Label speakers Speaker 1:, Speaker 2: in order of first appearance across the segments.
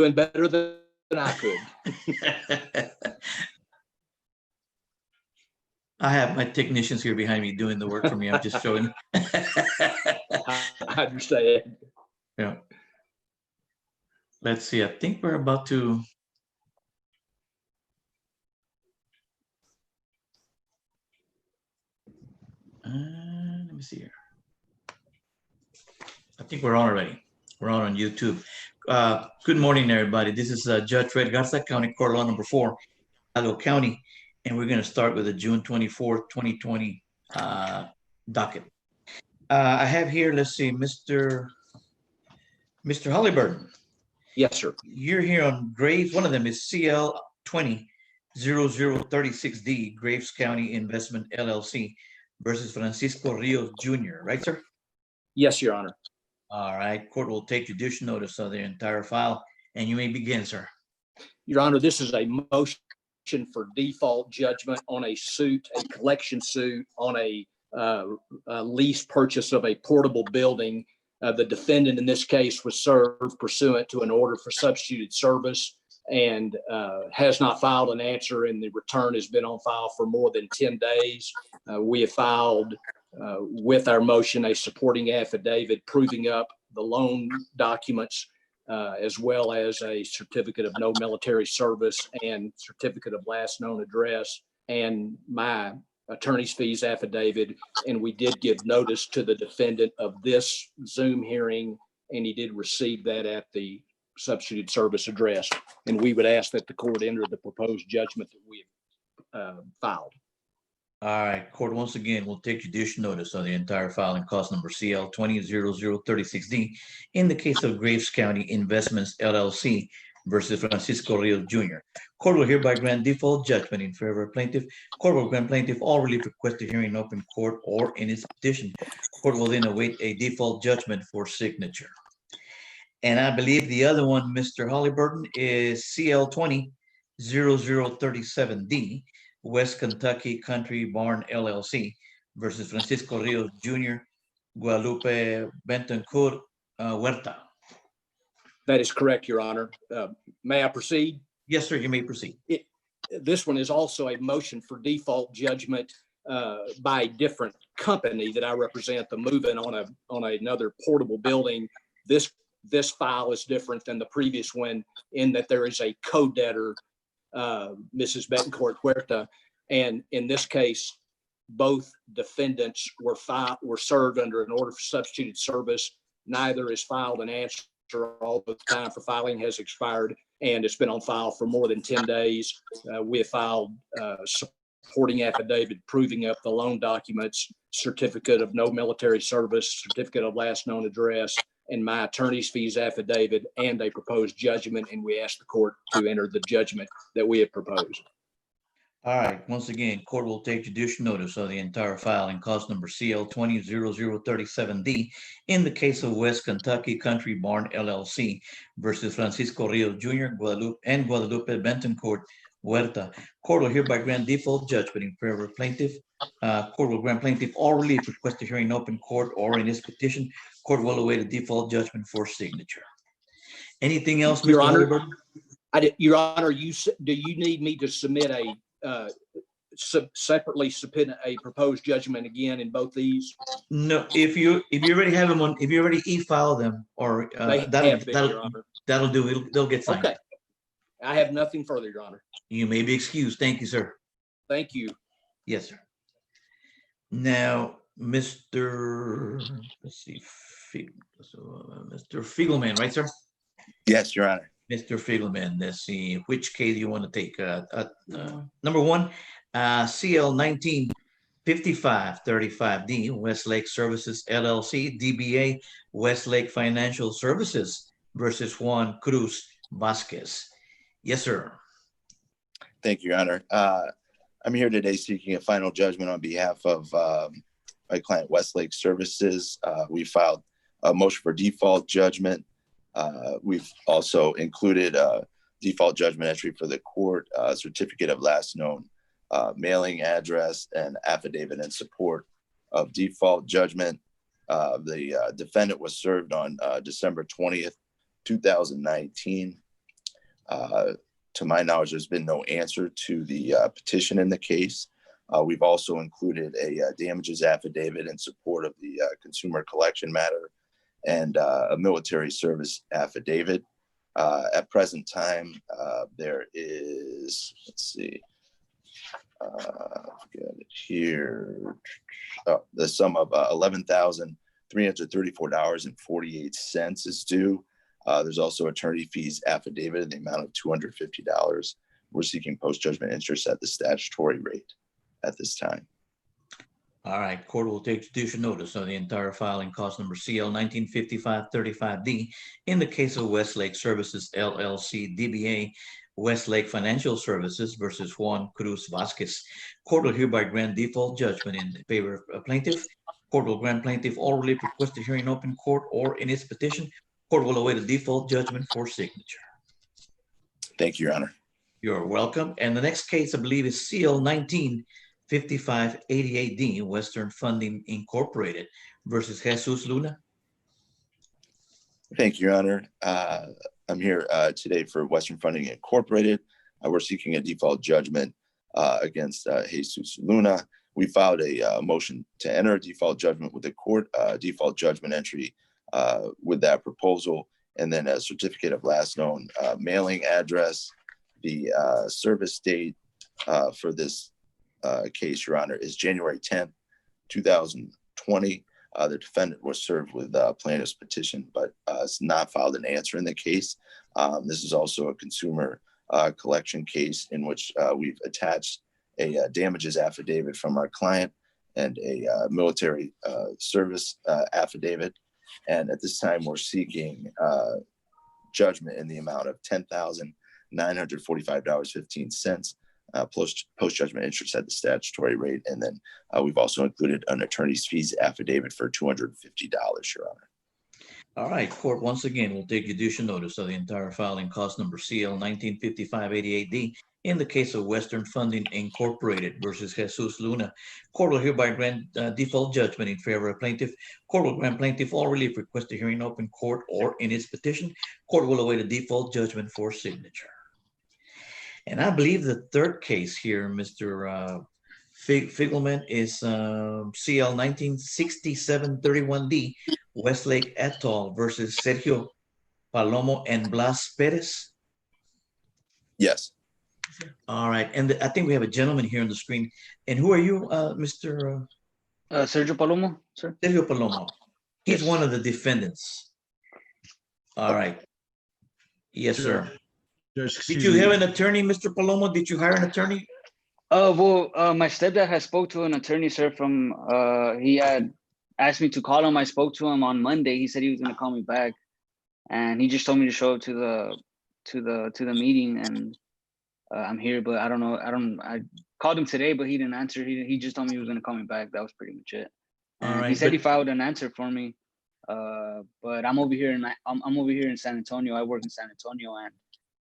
Speaker 1: doing better than I could.
Speaker 2: I have my technicians here behind me doing the work for me. I'm just showing.
Speaker 1: I understand.
Speaker 2: Yeah. Let's see. I think we're about to. Let me see here. I think we're on already. We're on YouTube. Good morning, everybody. This is Judge Fred Garza, County Court Law number 4, Hidalgo County, and we're going to start with the June 24th, 2020 docket. I have here, let's see, Mr. Halliburton.
Speaker 1: Yes, sir.
Speaker 2: You're here on Graves. One of them is CL 20-0036D, Graves County Investment LLC versus Francisco Rios Jr., right, sir?
Speaker 1: Yes, Your Honor.
Speaker 2: All right. Court will take judicial notice of the entire file, and you may begin, sir.
Speaker 1: Your Honor, this is a motion for default judgment on a suit, a collection suit on a lease purchase of a portable building. The defendant in this case was served pursuant to an order for substituted service and has not filed an answer, and the return has been on file for more than 10 days. We have filed with our motion a supporting affidavit proving up the loan documents as well as a certificate of no military service and certificate of last known address and my attorney's fees affidavit. And we did give notice to the defendant of this Zoom hearing, and he did receive that at the substituted service address. And we would ask that the court enter the proposed judgment that we have filed.
Speaker 2: All right, court once again will take judicial notice of the entire file and cause number CL 20-0036D in the case of Graves County Investments LLC versus Francisco Rios Jr. Court will hereby grant default judgment in favor of plaintiff. Court will grant plaintiff all relief requested hearing in open court or in its petition. Court will then await a default judgment for signature. And I believe the other one, Mr. Halliburton, is CL 20-0037D. West Kentucky Country Barn LLC versus Francisco Rios Jr., Guadalupe Bentoncourt Huerta.
Speaker 1: That is correct, Your Honor. May I proceed?
Speaker 2: Yes, sir, you may proceed.
Speaker 1: This one is also a motion for default judgment by a different company that I represent, the move-in on another portable building. This file is different than the previous one in that there is a co-debtor, Mrs. Betancourt Huerta, and in this case, both defendants were served under an order for substituted service. Neither has filed an answer, although the time for filing has expired, and it's been on file for more than 10 days. We have filed supporting affidavit proving up the loan documents, certificate of no military service, certificate of last known address, and my attorney's fees affidavit and a proposed judgment, and we ask the court to enter the judgment that we have proposed.
Speaker 2: All right, once again, court will take judicial notice of the entire file and cause number CL 20-0037D in the case of West Kentucky Country Barn LLC versus Francisco Rios Jr., Guadalupe Bentoncourt Huerta. Court will hereby grant default judgment in favor of plaintiff. Court will grant plaintiff all relief requested hearing in open court or in his petition. Court will await a default judgment for signature. Anything else, Mr. Halliburton?
Speaker 1: Your Honor, do you need me to submit separately submit a proposed judgment again in both these?
Speaker 2: No, if you already have them if you already e-file them, or that'll do. They'll get signed.
Speaker 1: Okay, I have nothing further, Your Honor.
Speaker 2: You may be excused. Thank you, sir.
Speaker 1: Thank you.
Speaker 2: Yes, sir. Now, Mr. Let's see, Mr. Fiegelman, right, sir?
Speaker 3: Yes, Your Honor.
Speaker 2: Mr. Fiegelman, let's see, which case you want to take? Number 1, CL 19-5535D, Westlake Services LLC, DBA Westlake Financial Services versus Juan Cruz Vasquez. Yes, sir.
Speaker 3: Thank you, Your Honor. I'm here today seeking a final judgment on behalf of my client, Westlake Services. We filed a motion for default judgment. We've also included a default judgment entry for the court, certificate of last known mailing address, and affidavit in support of default judgment. The defendant was served on December 20th, 2019. To my knowledge, there's been no answer to the petition in the case. We've also included a damages affidavit in support of the consumer collection matter and a military service affidavit. At present time, there is, let's see, get it here. The sum of $11,334.48 is due. There's also attorney fees affidavit in the amount of $250. We're seeking post-judgment interest at the statutory rate at this time.
Speaker 2: All right, court will take judicial notice of the entire filing cost number CL 1955-35D in the case of Westlake Services LLC DBA Westlake Financial Services versus Juan Cruz Vasquez. Court will hereby grant default judgment in favor of plaintiff. Court will grant plaintiff all relief requested hearing open court or in its petition. Court will await a default judgment for signature.
Speaker 3: Thank you, Your Honor.
Speaker 2: You're welcome. And the next case, I believe, is CL 1955-88D, Western Funding Incorporated versus Jesus Luna.
Speaker 3: Thank you, Your Honor. I'm here today for Western Funding Incorporated. We're seeking a default judgment against Jesus Luna. We filed a motion to enter a default judgment with the court, default judgment entry with that proposal, and then a certificate of last known mailing address. The service date for this case, Your Honor, is January 10th, 2020. The defendant was served with plaintiff's petition, but has not filed an answer in the case. This is also a consumer collection case in which we've attached a damages affidavit from our client and a military service affidavit. And at this time, we're seeking judgment in the amount of $10,945.15 post-judgment interest at the statutory rate. And then we've also included an attorney's fees affidavit for $250, Your Honor.
Speaker 2: All right, court, once again, will take judicial notice of the entire filing cost number CL 1955-88D in the case of Western Funding Incorporated versus Jesus Luna. Court will hereby grant default judgment in favor of plaintiff. Court will grant plaintiff all relief requested hearing in open court or in its petition. Court will await a default judgment for signature. And I believe the third case here, Mr. Figelman, is CL 1967-31D, Westlake et al. Versus Sergio Palomo and Blas Perez.
Speaker 3: Yes.
Speaker 2: All right, and I think we have a gentleman here on the screen. And who are you, Mr.?
Speaker 4: Sergio Palomo, sir.
Speaker 2: Sergio Palomo. He's one of the defendants. All right. Yes, sir. Did you have an attorney, Mr. Palomo? Did you hire an attorney?
Speaker 4: Well, my stepdad has spoke to an attorney, sir. From he had asked me to call him. I spoke to him on Monday. He said he was going to call me back, and he just told me to show up to the meeting. And I'm here, but I don't know. I called him today, but he didn't answer. He just told me he was going to call me back. That was pretty much it.
Speaker 2: All right,
Speaker 4: he said he filed an answer for me, but I'm over here I'm over here in San Antonio. I work in San Antonio, and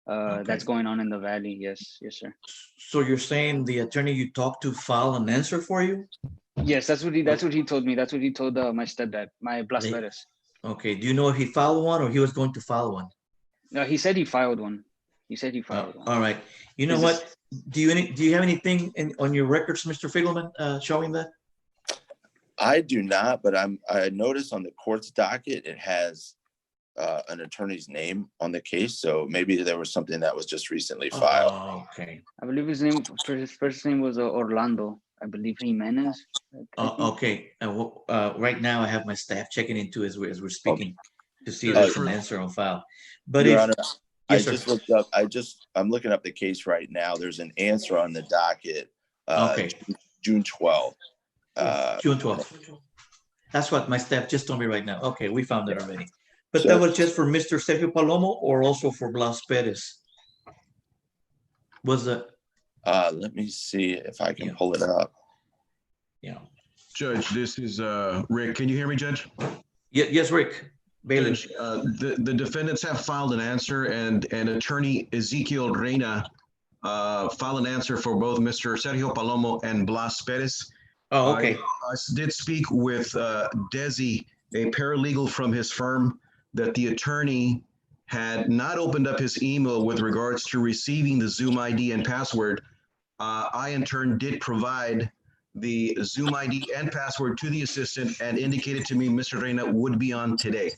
Speaker 2: Okay.
Speaker 4: that's going on in the Valley. Yes, sir.
Speaker 2: So you're saying the attorney you talked to filed an answer for you?
Speaker 4: Yes, that's what he told me. That's what he told my stepdad, my Blas Perez.
Speaker 2: Okay. Do you know if he filed one or he was going to file one?
Speaker 4: No, he said he filed one. He said he filed one.
Speaker 2: All right. You know what? Do you have anything on your records, Mr. Figelman, showing that?
Speaker 3: I do not, but I noticed on the court's docket it has an attorney's name on the case, so maybe there was something that was just recently filed.
Speaker 2: Oh, okay.
Speaker 4: I believe his first name was Orlando. I believe Jimenez.
Speaker 2: Okay. Right now I have my staff checking into as we're speaking to see if there's an answer on file. But
Speaker 3: Your Honor,
Speaker 2: yes,
Speaker 3: I just looked up. I'm looking up the case right now. There's an answer on the docket.
Speaker 2: Okay.
Speaker 3: June 12th.
Speaker 2: June 12th. That's what my staff just told me right now. Okay, we found it already. But that was just for Mr. Sergio Palomo or also for Blas Perez? Was it?
Speaker 3: Let me see if I can pull it up.
Speaker 2: Yeah.
Speaker 5: Judge, this is Rick. Can you hear me, Judge?
Speaker 2: Yes, Rick. Bailey.
Speaker 5: Judge, the defendants have filed an answer, and attorney Ezekiel Reina filed an answer for both Mr. Sergio Palomo and Blas Perez.
Speaker 2: Oh, okay.
Speaker 5: I did speak with Desi, a paralegal from his firm, that the attorney had not opened up his email with regards to receiving the Zoom ID and password. I in turn did provide the Zoom ID and password to the assistant and indicated to me Mr. Reina would be on today.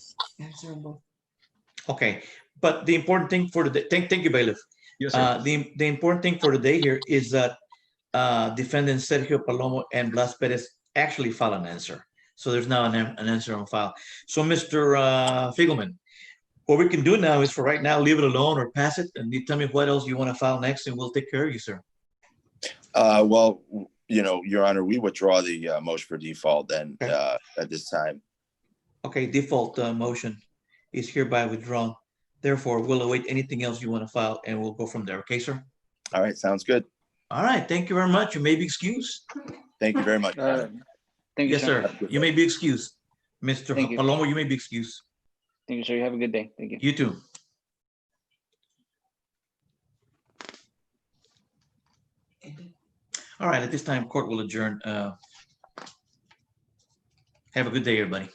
Speaker 2: Okay, but the important thing for the day, thank you, bailiff.
Speaker 5: Yes, sir.
Speaker 2: The important thing for the day here is that defendant Sergio Palomo and Blas Perez actually filed an answer. So there's now an answer on file. So Mr. Fiegelman, what we can do now is for right now, leave it alone or pass it, and you tell me what else you want to file next, and we'll take care of you, sir.
Speaker 3: Well, you know, Your Honor, we withdraw the motion for default then at this time.
Speaker 2: Okay, default motion is hereby withdrawn. Therefore, we'll await anything else you want to file, and we'll go from there. Okay, sir?
Speaker 3: All right, sounds good.
Speaker 2: All right, thank you very much. You may be excused.
Speaker 3: Thank you very much. Your Honor.
Speaker 4: Thank you,
Speaker 2: Yes, sir. You may be excused. Mr.
Speaker 4: Thank you.
Speaker 2: Palomo, you may be excused.
Speaker 4: Thank you, sir. You have a good day. Thank you.
Speaker 2: You too. All right, at this time, court will adjourn. Have a good day, everybody.